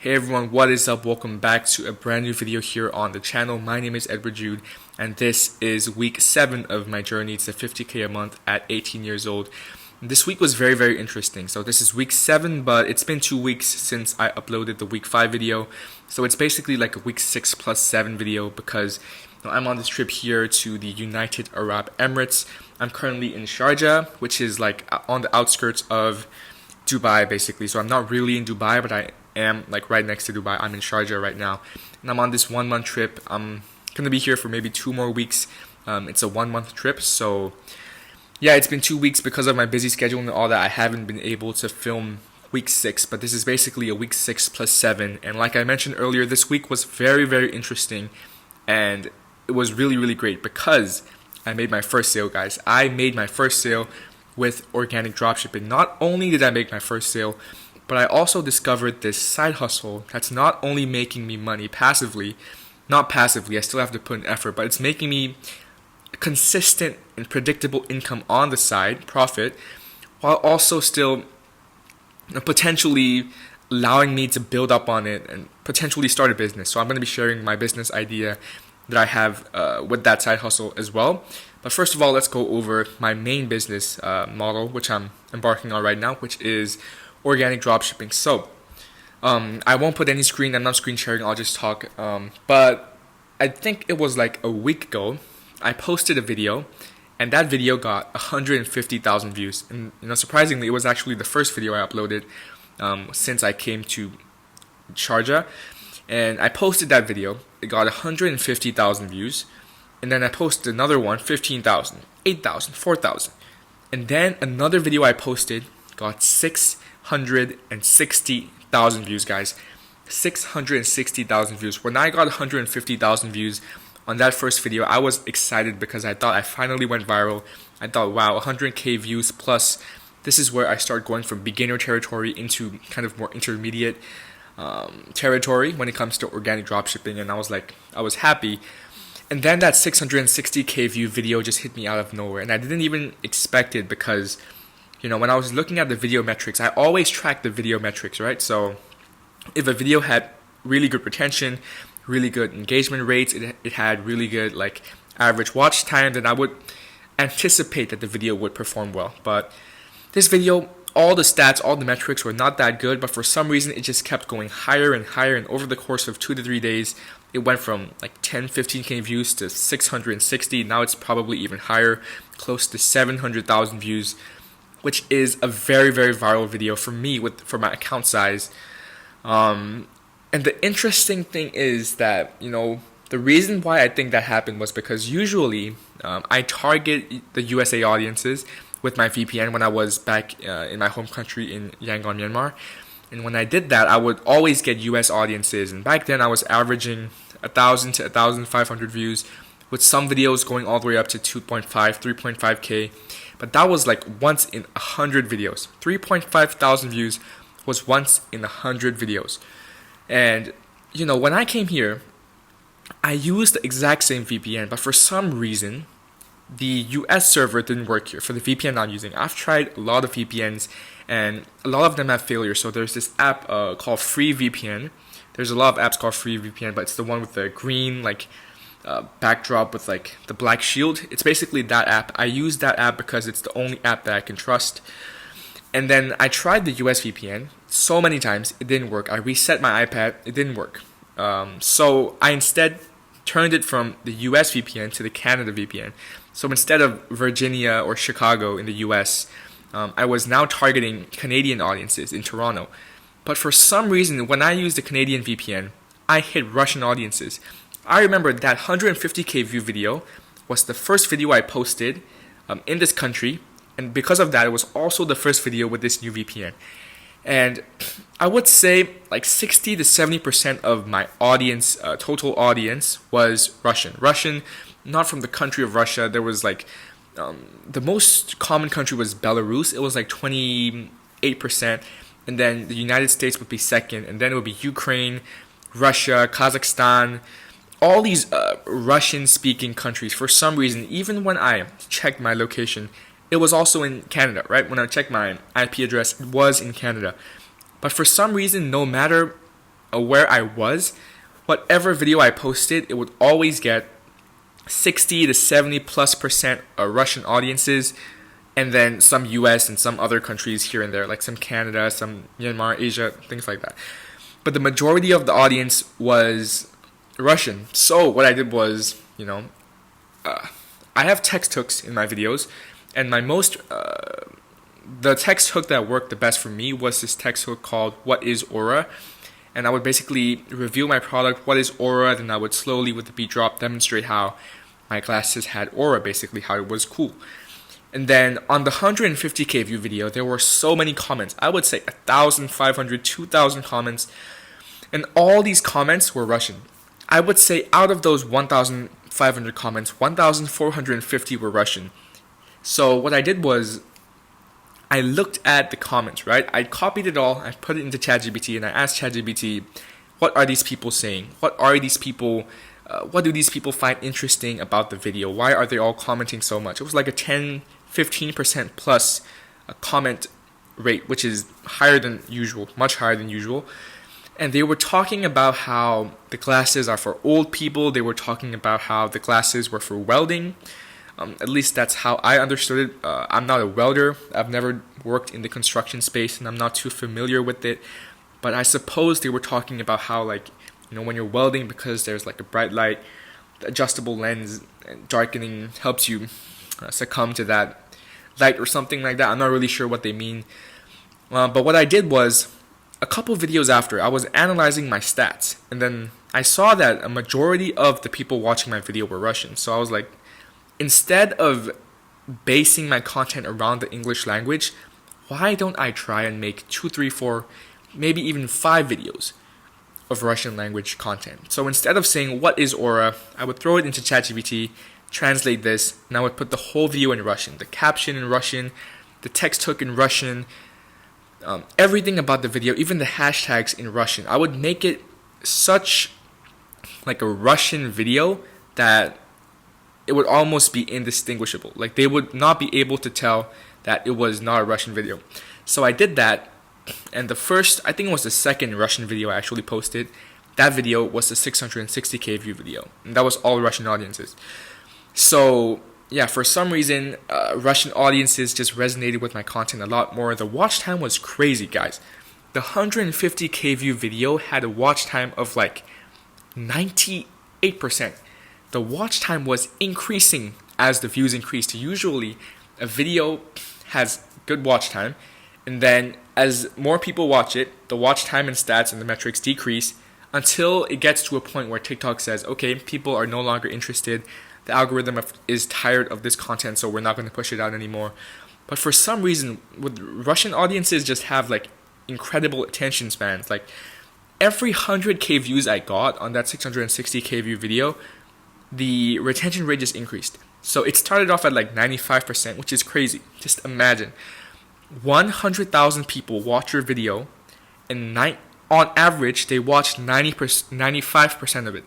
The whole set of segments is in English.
Hey everyone, what is up? Welcome back to a brand new video here on the channel. My name is Edward Jude, and this is week 7 of my journey to 50k a month at 18 years old. This week was very interesting. So this is week 7, but it's been 2 weeks since I uploaded the week 5 video. So it's basically like a week 6 plus 7 video because I'm on this trip here to the United Arab Emirates. I'm currently in Sharjah, which is like on the outskirts of Dubai basically. So I'm not really in Dubai, but I am like right next to Dubai. I'm in Sharjah right now, and I'm on this 1 month trip. I'm gonna be here for maybe 2 more weeks. It's a 1 month trip, so yeah, it's been 2 weeks because of my busy schedule and all that. I haven't been able to film week 6, but this is basically a week 6 plus 7. And like I mentioned earlier, this week was very interesting, and it was really great because I made my first sale, guys. I made my first sale with organic dropshipping. Not only did I make my first sale, but I also discovered this side hustle that's not only making me money passively, not passively, I still have to put in effort, but it's making me consistent and predictable income on the side, profit, while also still potentially allowing me to build up on it and potentially start a business. So I'm going to be sharing my business idea that I have with that side hustle as well. But first of all, let's go over my main business model, which I'm embarking on right now, which is organic dropshipping. So I won't put any screen. I'm not screen sharing. I'll just talk. But I think it was like a week ago, I posted a video, and that video got 150,000 views. And surprisingly, it was actually the first video I uploaded since I came to Sharjah. And I posted that video. It got 150,000 views. And then I posted another one, 15,000, 8,000, 4,000. And then another video I posted got 660,000 views, guys. 660,000 views. When I got 150,000 views on that first video, I was excited because I thought I finally went viral. I thought, wow, 100k views plus. This is where I start going from beginner territory into kind of more intermediate territory when it comes to organic dropshipping. And I was happy. And then that 660k view video just hit me out of nowhere. And I didn't even expect it because, when I was looking at the video metrics, I always track the video metrics, right? So if a video had really good retention, really good engagement rates, it had really good like average watch time, then I would anticipate that the video would perform well. But this video, all the stats, all the metrics were not that good, but for some reason it just kept going higher and higher, and over the course of 2 to 3 days, it went from like 10, 15k views to 660. Now it's probably even higher, close to 700,000 views, which is a very viral video for me for my account size. And the interesting thing is that, the reason why I think that happened was because usually I target the USA audiences with my VPN when I was back in my home country in Yangon, Myanmar. And when I did that, I would always get US audiences. And back then I was averaging 1,000 to 1,500 views, with some videos going all the way up to 2.5, 3.5k. But that was like once in 100 videos. 3.5 thousand views was once in 100 videos. And, when I came here, I used the exact same VPN, but for some reason, the US server didn't work here for the VPN I'm using. I've tried a lot of VPNs, and a lot of them have failure. So there's this app called FreeVPN. There's a lot of apps called FreeVPN, but it's the one with the green backdrop with like the black shield. It's basically that app. I use that app because it's the only app that I can trust. And then I tried the US VPN so many times, it didn't work. I reset my iPad, it didn't work. So I instead turned it from the US VPN to the Canada VPN. So instead of Virginia or Chicago in the US, I was now targeting Canadian audiences in Toronto. But for some reason, when I used the Canadian VPN, I hit Russian audiences. I remember that 150k view video was the first video I posted in this country. And because of that, it was also the first video with this new VPN. And I would say like 60 to 70% of my audience, total audience, was Russian. Russian, not from the country of Russia. There was like, the most common country was Belarus. It was like 28%. And then the United States would be second. And then it would be Ukraine, Russia, Kazakhstan, all these Russian-speaking countries. For some reason, even when I checked my location, it was also in Canada, right? When I checked my IP address, it was in Canada. But for some reason, no matter where I was, whatever video I posted, it would always get 60 to 70+% Russian audiences, and then some US and some other countries here and there, like some Canada, some Myanmar, Asia, things like that. But the majority of the audience was Russian. So what I did was, I have text hooks in my videos, and the text hook that worked the best for me was this text hook called "What is Aura?" And I would basically review my product, what is Aura, then I would slowly, with the beat drop, demonstrate how my glasses had aura, basically how it was cool. And then on the 150k view video, there were so many comments. I would say 1,500, 2,000 comments, and all these comments were Russian. I would say out of those 1,500 comments, 1,450 were Russian. So what I did was, I looked at the comments, right? I copied it all, I put it into ChatGPT, and I asked ChatGPT, what are these people saying? What do these people find interesting about the video? Why are they all commenting so much? It was like a 10-15% plus comment rate, which is higher than usual, much higher than usual. And they were talking about how the glasses are for old people. They were talking about how the glasses were for welding. At least that's how I understood it. I'm not a welder. I've never worked in the construction space, and I'm not too familiar with it. But I suppose they were talking about how, when you're welding, because there's like a bright light, the adjustable lens and darkening helps you succumb to that light or something like that. I'm not really sure what they mean. But what I did was, a couple videos after, I was analyzing my stats, and then I saw that a majority of the people watching my video were Russian. So I was like, instead of basing my content around the English language, why don't I try and make 2, 3, 4, maybe even 5 videos of Russian language content? So instead of saying, what is Aura, I would throw it into ChatGPT, translate this, and I would put the whole video in Russian, the caption in Russian, the text hook in Russian, everything about the video, even the hashtags in Russian. I would make it such like a Russian video that it would almost be indistinguishable. Like, they would not be able to tell that it was not a Russian video. So I did that, and I think it was the second Russian video I actually posted. That video was the 660k view video, and that was all Russian audiences. So yeah, for some reason, Russian audiences just resonated with my content a lot more. The watch time was crazy, guys. The 150k view video had a watch time of like 98%. The watch time was increasing as the views increased. Usually, a video has good watch time, and then as more people watch it, the watch time and stats and the metrics decrease until it gets to a point where TikTok says, okay, people are no longer interested. The algorithm is tired of this content, so we're not going to push it out anymore. But for some reason, with Russian audiences just have like incredible attention spans. Like, every 100k views I got on that 660k view video, the retention rate just increased. So it started off at like 95%, which is crazy. Just imagine 100,000 people watch your video, and on average they watched 95% of it.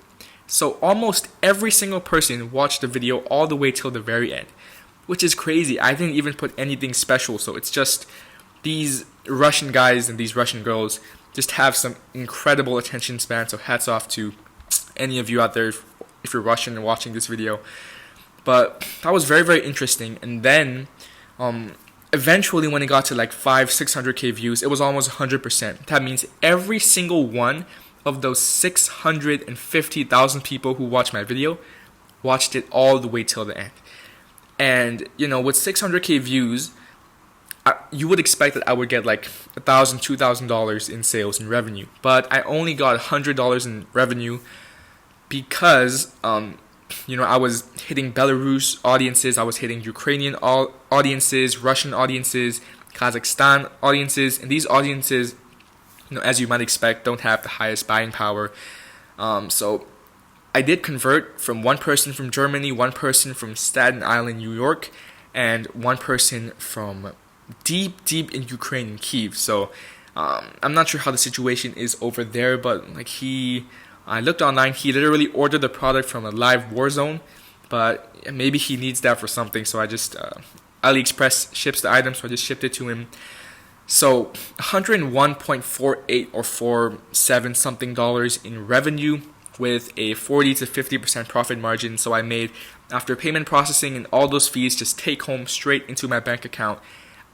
So almost every single person watched the video all the way till the very end, which is crazy. I didn't even put anything special. So it's just these Russian guys and these Russian girls just have some incredible attention span. So hats off to any of you out there if you're Russian and watching this video. But that was very, very interesting. And then eventually when it got to like 500-600k views, it was almost 100%. That means every single one of those 650,000 people who watched my video watched it all the way till the end. And with 600k views, you would expect that I would get like $1,000, $2,000 in sales and revenue. But I only got $100 in revenue because I was hitting Belarus audiences, I was hitting Ukrainian audiences, Russian audiences, Kazakhstan audiences, and these audiences, as you might expect, don't have the highest buying power. So I did convert from one person from Germany, one person from Staten Island, New York, and one person from deep in Ukraine, in Kyiv. So I'm not sure how the situation is over there, but I looked online, he literally ordered the product from a live war zone, but maybe he needs that for something, so I just, AliExpress ships the item, so I just shipped it to him. So $101.48 or 47 something dollars in revenue with a 40 to 50% profit margin. So I made, after payment processing and all those fees just take home straight into my bank account,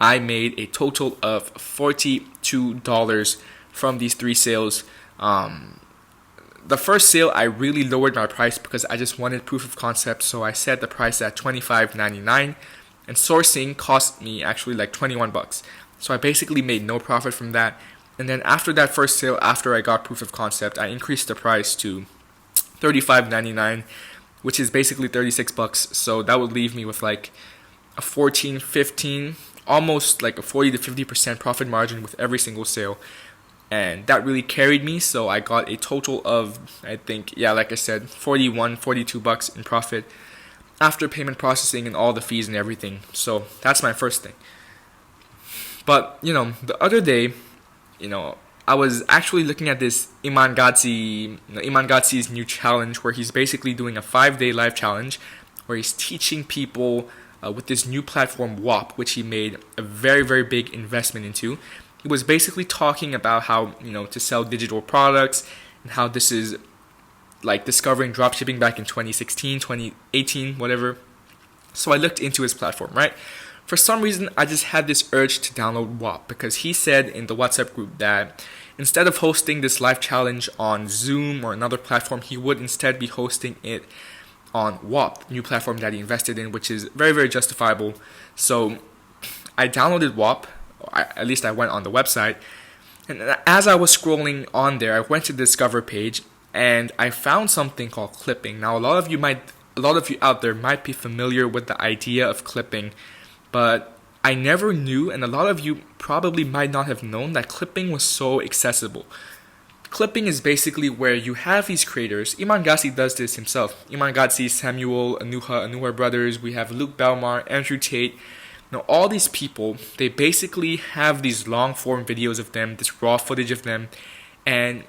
I made a total of $42 from these 3 sales. The first sale, I really lowered my price because I just wanted proof of concept, so I set the price at $25.99, and sourcing cost me actually like 21 bucks. So I basically made no profit from that. And then after that first sale, after I got proof of concept, I increased the price to $35.99, which is basically 36 bucks. So that would leave me with like a 14, 15, almost like a 40 to 50% profit margin with every single sale. And that really carried me. So I got a total of, I think, yeah, like I said, 41, 42 bucks in profit after payment processing and all the fees and everything. So that's my first thing. But, the other day, I was actually looking at this Iman Gadzhi's new challenge, where he's basically doing a 5-day live challenge where he's teaching people with this new platform WAP, which he made a very, very big investment into. He was basically talking about how, to sell digital products and how this is like discovering dropshipping back in 2016, 2018, whatever. So I looked into his platform, right? For some reason, I just had this urge to download WAP because he said in the WhatsApp group that instead of hosting this live challenge on Zoom or another platform, he would instead be hosting it on WAP, new platform that he invested in, which is very, very justifiable. So I downloaded WAP, or at least I went on the website, and as I was scrolling on there, I went to the Discover page, and I found something called clipping. Now, a lot of you out there might be familiar with the idea of clipping, but I never knew, and a lot of you probably might not have known, that clipping was so accessible. Clipping is basically where you have these creators. Iman Gadzhi does this himself. Iman Gadzhi, Samuel, Anuha brothers. We have Luke Belmar, Andrew Tate. Now, all these people, they basically have these long form videos of them, this raw footage of them. And,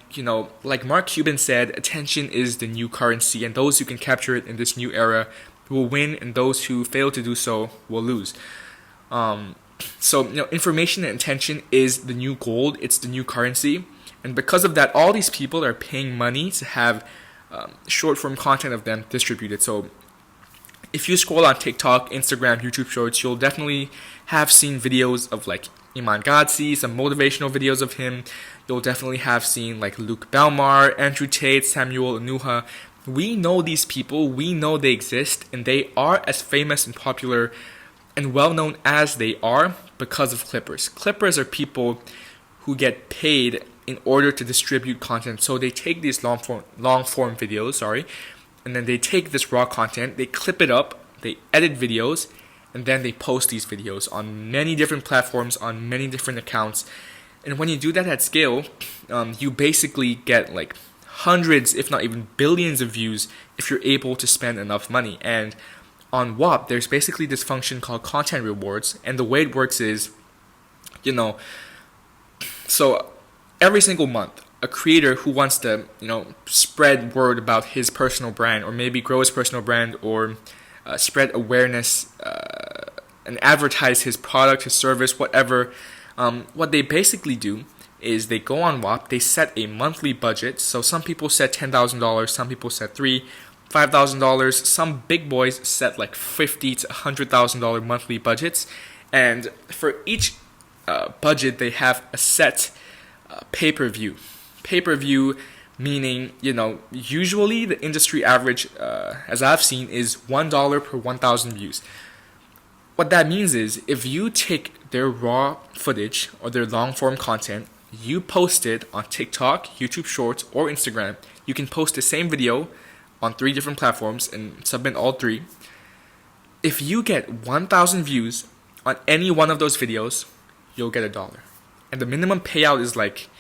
like Mark Cuban said, attention is the new currency, and those who can capture it in this new era will win, and those who fail to do so will lose. So, information and attention is the new gold. It's the new currency. And because of that, all these people are paying money to have short form content of them distributed. So if you scroll on TikTok, Instagram, YouTube Shorts, you'll definitely have seen videos of like Iman Gadzhi, some motivational videos of him. You'll definitely have seen like Luke Belmar, Andrew Tate, Samuel Anuha. We know these people, we know they exist, and they are as famous and popular and well known as they are because of clippers. Clippers are people who get paid in order to distribute content. So they take these long form videos, and then they take this raw content, they clip it up, they edit videos, and then they post these videos on many different platforms, on many different accounts. And when you do that at scale, you basically get like hundreds, if not even billions of views if you're able to spend enough money. And on WAP, there's basically this function called content rewards. And the way it works is, so every single month, a creator who wants to, spread word about his personal brand, or maybe grow his personal brand, or spread awareness and advertise his product, his service, whatever, what they basically do is they go on WAP, they set a monthly budget. So some people set $10,000, some people set $5,000. Some big boys set like $50,000 to $100,000 monthly budgets, and for each budget they have a set pay-per-view. Pay-per-view meaning, usually the industry average, as I've seen, is $1 per 1,000 views. What that means is if you take their raw footage or their long-form content, you post it on TikTok, YouTube Shorts, or Instagram. You can post the same video on 3 different platforms and submit all 3. If you get 1,000 views on any one of those videos, you'll get $1. And the minimum payout is like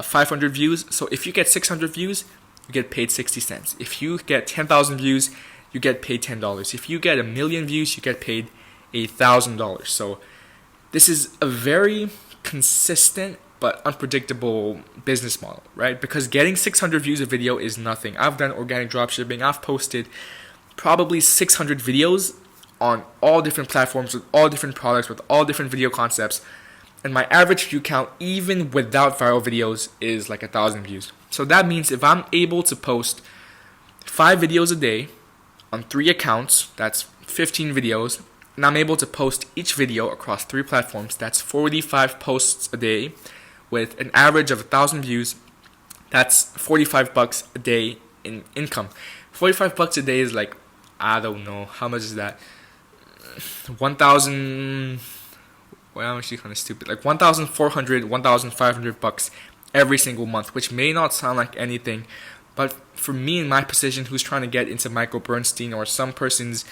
500 views. So if you get 600 views, you get paid 60 cents. If you get 10,000 views, you get paid $10. If you get 1,000,000 views, you get paid $1,000. So this is a very consistent but unpredictable business model, right? Because getting 600 views a video is nothing. I've done organic dropshipping. I've posted probably 600 videos on all different platforms with all different products, with all different video concepts. And my average view count, even without viral videos, is like 1,000 views. So that means if I'm able to post 5 videos a day on 3 accounts, that's 15 videos, and I'm able to post each video across 3 platforms, that's 45 posts a day with an average of 1,000 views. That's $45 a day in income. $45 a day is like, I don't know, how much is that? 1,000. Well, I'm actually kind of stupid. Like 1,400, 1,500 bucks every single month, which may not sound like anything, but for me in my position, who's trying to get into Michael Bernstein or some person's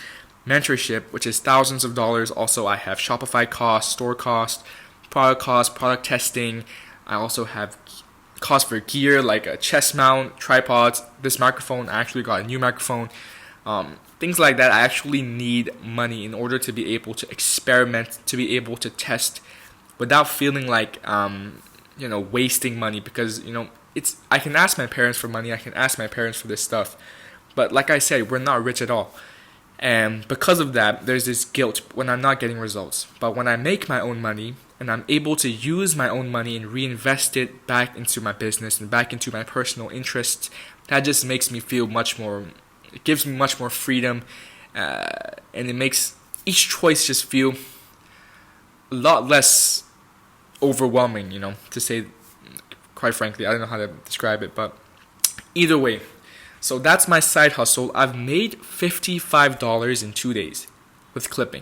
mentorship, which is thousands of dollars. Also, I have Shopify cost, store cost, product testing. I also have cost for gear like a chest mount, tripods. This microphone, I actually got a new microphone. Things like that. I actually need money in order to be able to experiment, to be able to test without feeling like wasting money, because I can ask my parents for money, I can ask my parents for this stuff, but like I said, we're not rich at all. And because of that, there's this guilt when I'm not getting results. But when I make my own money and I'm able to use my own money and reinvest it back into my business and back into my personal interests, that just makes me feel much more, it gives me much more freedom, and it makes each choice just feel a lot less overwhelming, to say, quite frankly. I don't know how to describe it, but either way. So that's my side hustle. I've made $55 in 2 days with clipping.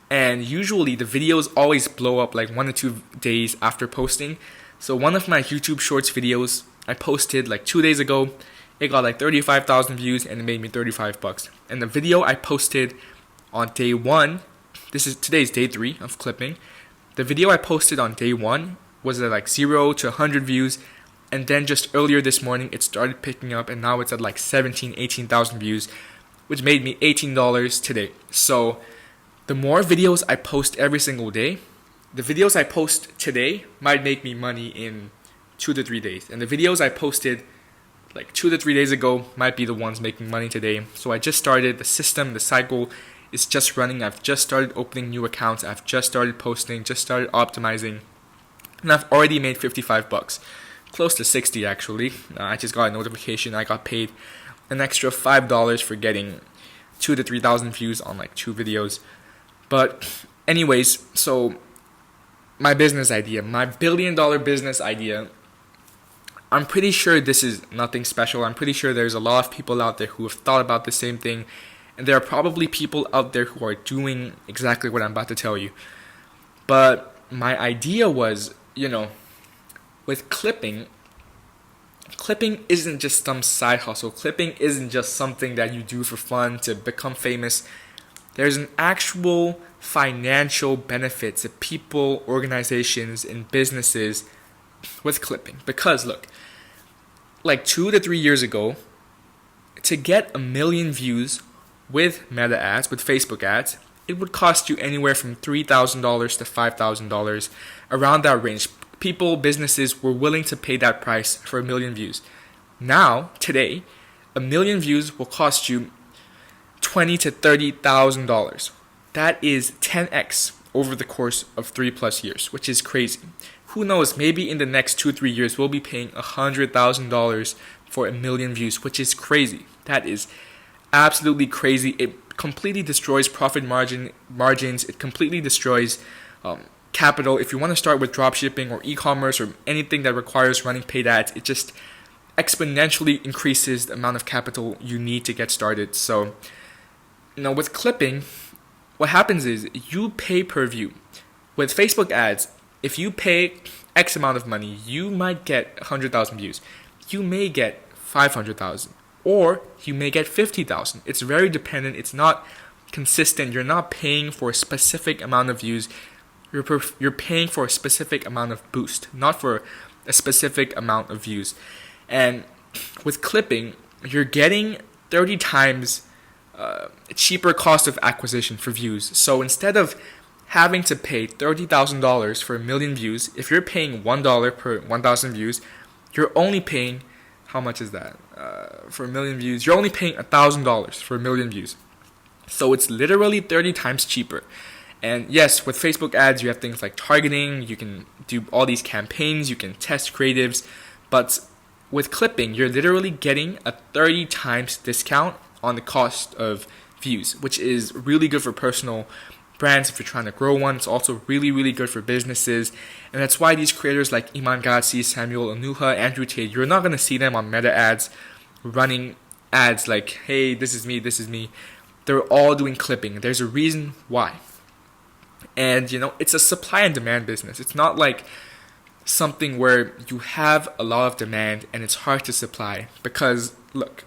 And usually the videos always blow up like 1 or 2 days after posting. So one of my YouTube Shorts videos I posted like 2 days ago, it got like 35,000 views and it made me $35. And the video I posted on day 1, today's day 3 of clipping. The video I posted on day 1 was at like 0 to 100 views, and then just earlier this morning it started picking up, and now it's at like 18,000 views, which made me $18 today. So the more videos I post every single day, the videos I post today might make me money in 2 to 3 days, and the videos I posted like 2 to 3 days ago might be the ones making money today. So I just started the system, the cycle is just running. I've just started opening new accounts, I've just started posting, just started optimizing, and I've already made $55, close to 60 actually. I just got a notification I got paid an extra $5 for getting 2 to 3,000 views on like 2 videos. But anyways, so my business idea, my $1 billion business idea, I'm pretty sure this is nothing special. I'm pretty sure there's a lot of people out there who have thought about the same thing, and there are probably people out there who are doing exactly what I'm about to tell you. But my idea was, with clipping isn't just some side hustle. Clipping isn't just something that you do for fun to become famous. There's an actual financial benefit to people, organizations, and businesses with clipping. Because look, like 2 to 3 years ago, to get 1 million views with Meta ads, with Facebook ads, it would cost you anywhere from $3,000 to $5,000, around that range. People, businesses were willing to pay that price for 1 million views. Now, today, 1 million views will cost you $20,000 to $30,000. That is 10x over the course of 3+ years, which is crazy. Who knows, maybe in the next 2-3 years we'll be paying $100,000 for 1 million views, which is crazy. That is absolutely crazy. It completely destroys profit margins. It completely destroys capital. If you want to start with dropshipping or e-commerce or anything that requires running paid ads, it just exponentially increases the amount of capital you need to get started. So, with clipping, what happens is you pay per view. With Facebook ads, if you pay X amount of money, you might get 100,000 views. You may get 500,000, or you may get 50,000. It's very dependent. It's not consistent. You're not paying for a specific amount of views. You're paying for a specific amount of boost, not for a specific amount of views. And with clipping, you're getting 30 times cheaper cost of acquisition for views. So instead of having to pay $30,000 for 1 million views, if you're paying $1 per 1,000 views, you're only paying, how much is that? For 1 million views, you're only paying $1,000 for 1 million views. So it's literally 30 times cheaper. And yes, with Facebook ads, you have things like targeting, you can do all these campaigns, you can test creatives, but with clipping, you're literally getting a 30 times discount on the cost of views, which is really good for personal brands if you're trying to grow one. It's also really, really good for businesses. And that's why these creators like Iman Gadzhi, Samuel Onuha, Andrew Tate, you're not going to see them on Meta ads running ads like, hey, this is me, this is me. They're all doing clipping. There's a reason why. And, it's a supply and demand business. It's not like something where you have a lot of demand and it's hard to supply. Because, look,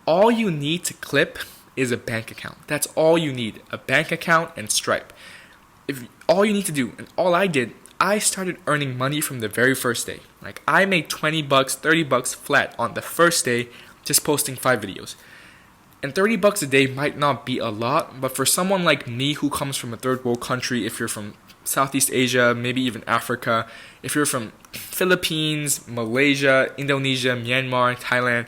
all you need to clip is a bank account. That's all you need. A bank account and Stripe. If all you need to do, and all I did, I started earning money from the very first day. Like, I made $20, $30 flat on the first day just posting 5 videos. And $30 a day might not be a lot, but for someone like me who comes from a third world country, if you're from Southeast Asia, maybe even Africa, if you're from Philippines, Malaysia, Indonesia, Myanmar, Thailand,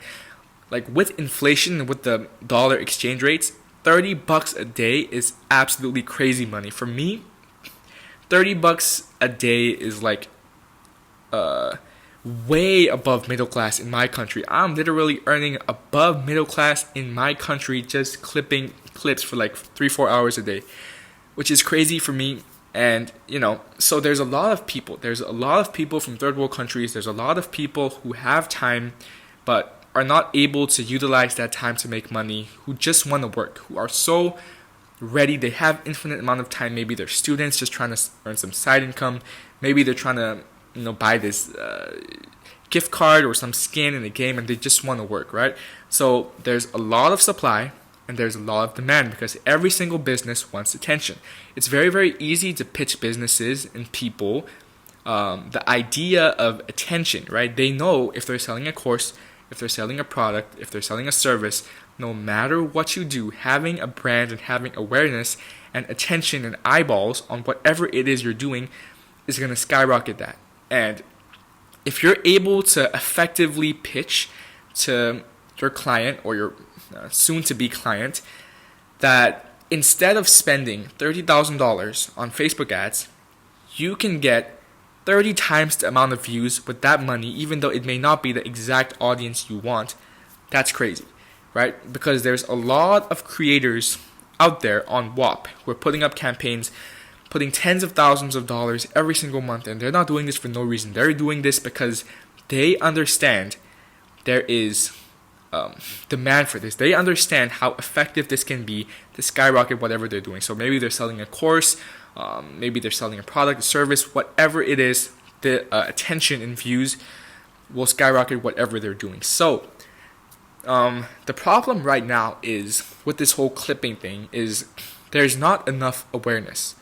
like with inflation and with the dollar exchange rates, $30 a day is absolutely crazy money. For me, $30 a day is like way above middle class in my country. I'm literally earning above middle class in my country just clipping clips for like 3-4 hours a day, which is crazy for me. And so there's a lot of people from third world countries. There's a lot of people who have time but are not able to utilize that time to make money, who just want to work, who are so ready. They have infinite amount of time. Maybe they're students just trying to earn some side income. Maybe they're trying to buy this gift card or some skin in a game, and they just want to work, right? So there's a lot of supply and there's a lot of demand because every single business wants attention. It's very, very easy to pitch businesses and people the idea of attention, right? They know if they're selling a course, if they're selling a product, if they're selling a service, no matter what you do, having a brand and having awareness and attention and eyeballs on whatever it is you're doing is going to skyrocket that. And if you're able to effectively pitch to your client or your soon-to-be client that instead of spending $30,000 on Facebook ads, you can get 30 times the amount of views with that money, even though it may not be the exact audience you want, that's crazy, right? Because there's a lot of creators out there on WAP who are putting up campaigns, putting tens of thousands of dollars every single month, and they're not doing this for no reason. They're doing this because they understand there is demand for this. They understand how effective this can be to skyrocket whatever they're doing. So maybe they're selling a course, maybe they're selling a product, a service, whatever it is, the attention and views will skyrocket whatever they're doing. So the problem right now is with this whole clipping thing is there's not enough awareness.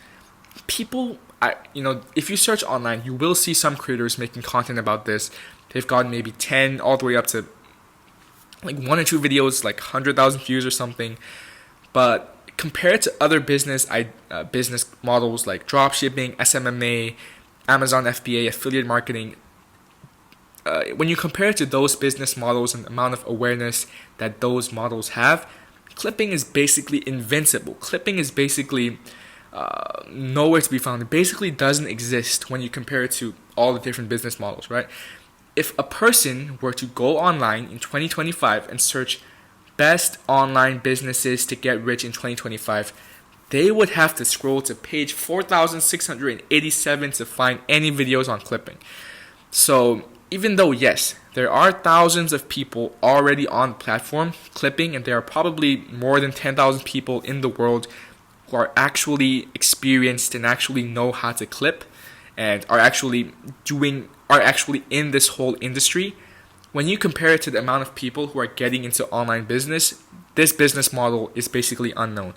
People, if you search online, you will see some creators making content about this. They've gotten maybe 10 all the way up to like 1 or 2 videos, like 100,000 views or something. But compared to other business models like dropshipping, SMMA, Amazon FBA, affiliate marketing, when you compare it to those business models and the amount of awareness that those models have, clipping is basically invincible. Clipping is basically nowhere to be found. It basically doesn't exist when you compare it to all the different business models, right? If a person were to go online in 2025 and search best online businesses to get rich in 2025, they would have to scroll to page 4,687 to find any videos on clipping. So even though, yes, there are thousands of people already on the platform clipping, and there are probably more than 10,000 people in the world who are actually experienced and actually know how to clip and are actually in this whole industry, when you compare it to the amount of people who are getting into online business, this business model is basically unknown.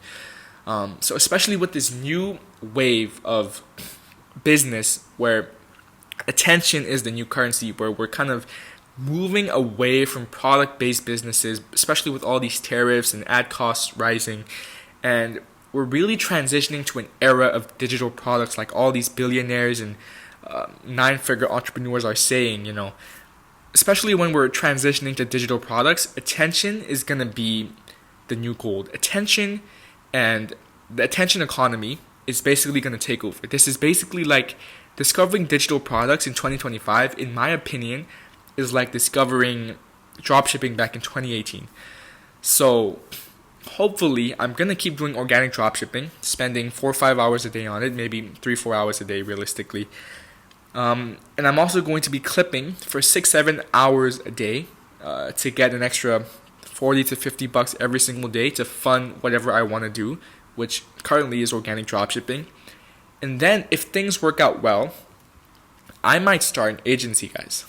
So especially with this new wave of business where attention is the new currency, where we're kind of moving away from product-based businesses, especially with all these tariffs and ad costs rising, and we're really transitioning to an era of digital products, like all these billionaires and 9-figure entrepreneurs are saying, especially when we're transitioning to digital products, attention is going to be the new gold. Attention and the attention economy is basically going to take over. This is basically like discovering digital products in 2025, in my opinion, is like discovering dropshipping back in 2018. So hopefully I'm going to keep doing organic dropshipping, spending 4 or 5 hours a day on it, maybe 3-4 hours a day realistically. And I'm also going to be clipping for 6-7 hours a day to get an extra $40 to $50 every single day to fund whatever I want to do, which currently is organic dropshipping. And then if things work out well, I might start an agency, guys.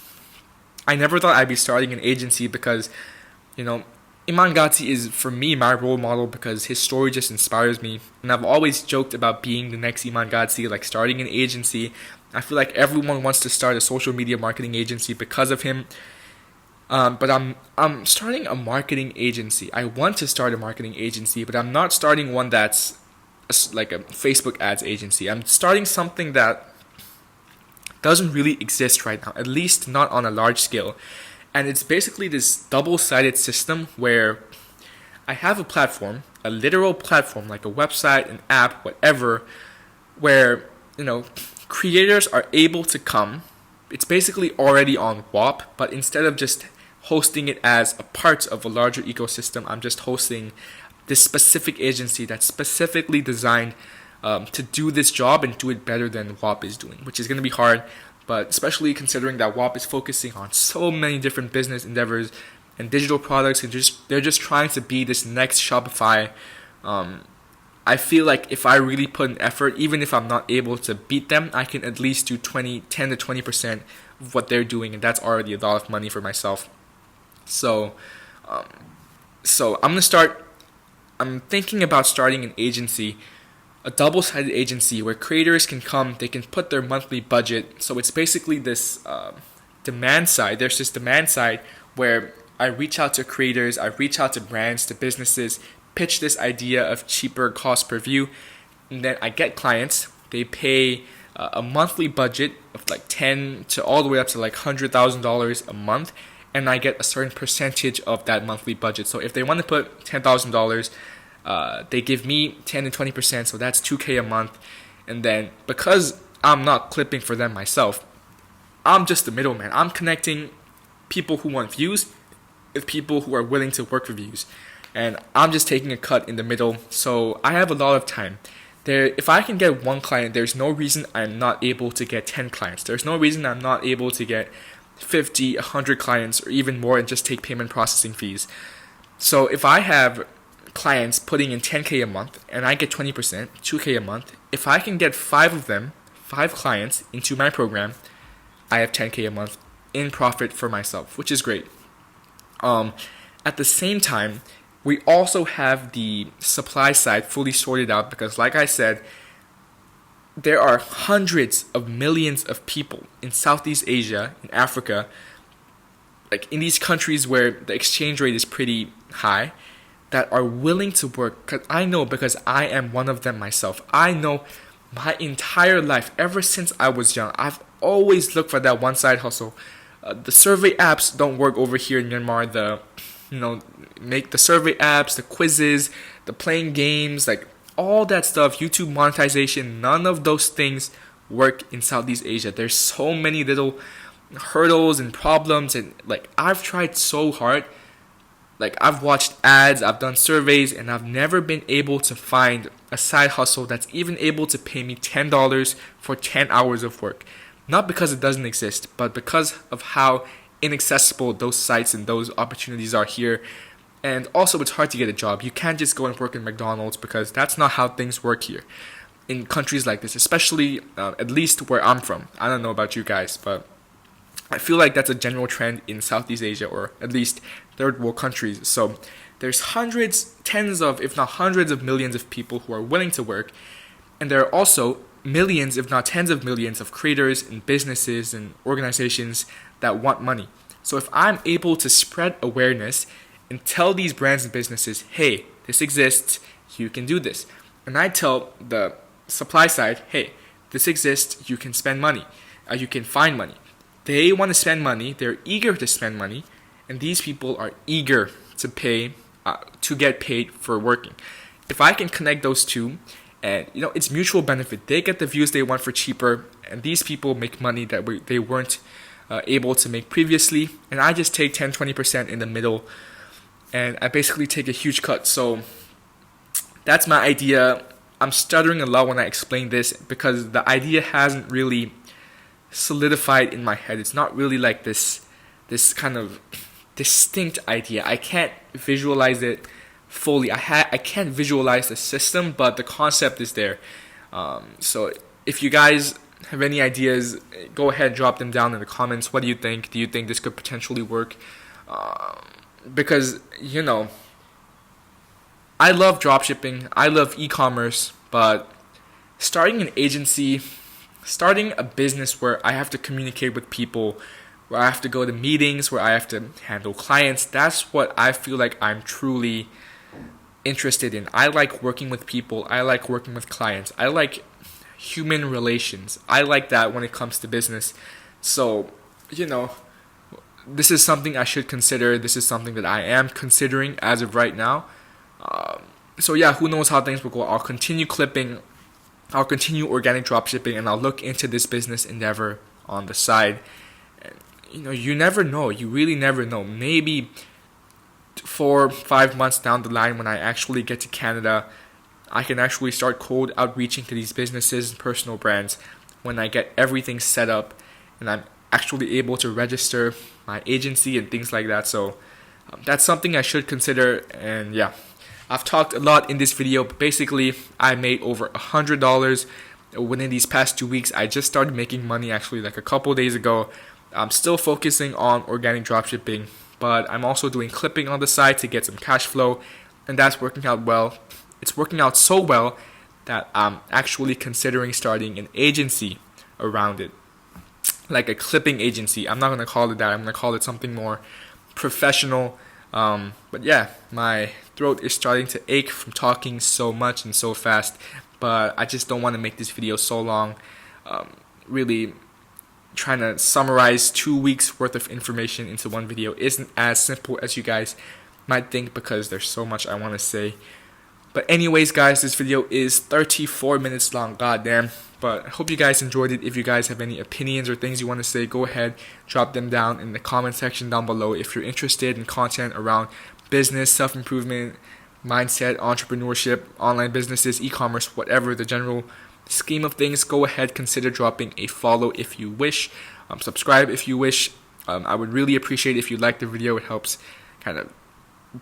I never thought I'd be starting an agency because, Iman Gadzhi is, for me, my role model because his story just inspires me. And I've always joked about being the next Iman Gadzhi, like starting an agency. I feel like everyone wants to start a social media marketing agency because of him. But I'm starting a marketing agency. I want to start a marketing agency, but I'm not starting one that's like a Facebook ads agency. I'm starting something that doesn't really exist right now, at least not on a large scale. And it's basically this double-sided system where I have a platform, a literal platform, like a website, an app, whatever, where, creators are able to come. It's basically already on WAP, but instead of just hosting it as a part of a larger ecosystem, I'm just hosting this specific agency that's specifically designed to do this job and do it better than WAP is doing, which is going to be hard, but especially considering that WAP is focusing on so many different business endeavors and digital products, and they're just trying to be this next Shopify. I feel like if I really put an effort, even if I'm not able to beat them, I can at least do 10 to 20% of what they're doing, and that's already a lot of money for myself. So I'm thinking about starting an agency, a double-sided agency where creators can come, they can put their monthly budget. So it's basically this demand side. There's this demand side where I reach out to creators, I reach out to brands, to businesses, pitch this idea of cheaper cost per view, and then I get clients. They pay a monthly budget of like 10 to all the way up to like $100,000 a month, and I get a certain percentage of that monthly budget. So if they want to put $10,000, they give me 10 to 20%, so that's $2,000 a month. And then because I'm not clipping for them myself, I'm just the middleman. I'm connecting people who want views with people who are willing to work for views. And I'm just taking a cut in the middle, so I have a lot of time. If I can get one client, there's no reason I'm not able to get 10 clients. There's no reason I'm not able to get 50, 100 clients, or even more, and just take payment processing fees. So if I have clients putting in $10,000 a month and I get 20%, $2,000 a month, if I can get 5 clients into my program, I have $10,000 a month in profit for myself, which is great. At the same time, we also have the supply side fully sorted out because, like I said, there are hundreds of millions of people in Southeast Asia, in Africa, like in these countries where the exchange rate is pretty high, that are willing to work. Because I know, because I am one of them myself. I know my entire life, ever since I was young, I've always looked for that one side hustle. The survey apps don't work over here in Myanmar. Make the survey apps, the quizzes, the playing games, like all that stuff, YouTube monetization, none of those things work in Southeast Asia. There's so many little hurdles and problems, and like I've tried so hard. Like I've watched ads, I've done surveys, and I've never been able to find a side hustle that's even able to pay me $10 for 10 hours of work. Not because it doesn't exist, but because of how inaccessible those sites and those opportunities are here. And also, it's hard to get a job. You can't just go and work in McDonald's because that's not how things work here in countries like this, especially at least where I'm from. I don't know about you guys, but I feel like that's a general trend in Southeast Asia, or at least third world countries. So there's hundreds, tens of, if not hundreds of millions of people who are willing to work. And there are also millions, if not tens of millions of creators and businesses and organizations that want money. So if I'm able to spread awareness and tell these brands and businesses, hey, this exists, you can do this. And I tell the supply side, hey, this exists, you can spend money, you can find money. They want to spend money, they're eager to spend money, and these people are eager to pay, to get paid for working. If I can connect those two, And it's mutual benefit. They get the views they want for cheaper, and these people make money that they weren't able to make previously. And I just take 10-20% in the middle, and I basically take a huge cut. So that's my idea. I'm stuttering a lot when I explain this because the idea hasn't really solidified in my head. It's not really like this kind of distinct idea. I can't visualize it fully. I can't visualize the system, but the concept is there. So if you guys have any ideas, go ahead and drop them down in the comments. What do you think? Do you think this could potentially work? Because I love dropshipping, I love e-commerce, but starting an agency, starting a business where I have to communicate with people, where I have to go to meetings, where I have to handle clients, that's what I feel like I'm truly interested in. I like working with people, I like working with clients, I like human relations. I like that when it comes to business. So, this is something I should consider. This is something that I am considering as of right now. So yeah, who knows how things will go. I'll continue clipping, I'll continue organic dropshipping, and I'll look into this business endeavor on the side. And, you never know. You really never know. Maybe 4-5 months down the line, when I actually get to Canada, I can actually start cold outreaching to these businesses and personal brands when I get everything set up and I'm actually able to register my agency and things like that. So that's something I should consider. And yeah, I've talked a lot in this video, but basically I made over $100 within these past 2 weeks. I just started making money actually like a couple days ago. I'm still focusing on organic dropshipping, but I'm also doing clipping on the side to get some cash flow, and that's working out well. It's working out so well that I'm actually considering starting an agency around it, like a clipping agency. I'm not going to call it that. I'm going to call it something more professional. But yeah, my throat is starting to ache from talking so much and so fast, but I just don't want to make this video so long. Really trying to summarize 2 weeks worth of information into one video isn't as simple as you guys might think, because there's so much I want to say. But anyways, guys, this video is 34 minutes long, goddamn. But I hope you guys enjoyed it. If you guys have any opinions or things you want to say, go ahead, drop them down in the comment section down below. If you're interested in content around business, self-improvement, mindset, entrepreneurship, online businesses, e-commerce, whatever the general scheme of things, go ahead, consider dropping a follow if you wish. Subscribe if you wish. I would really appreciate if you like the video. It helps kind of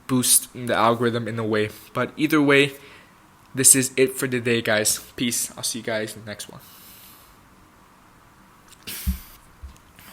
boost the algorithm in a way. But either way, this is it for today, guys. Peace. I'll see you guys in the next one.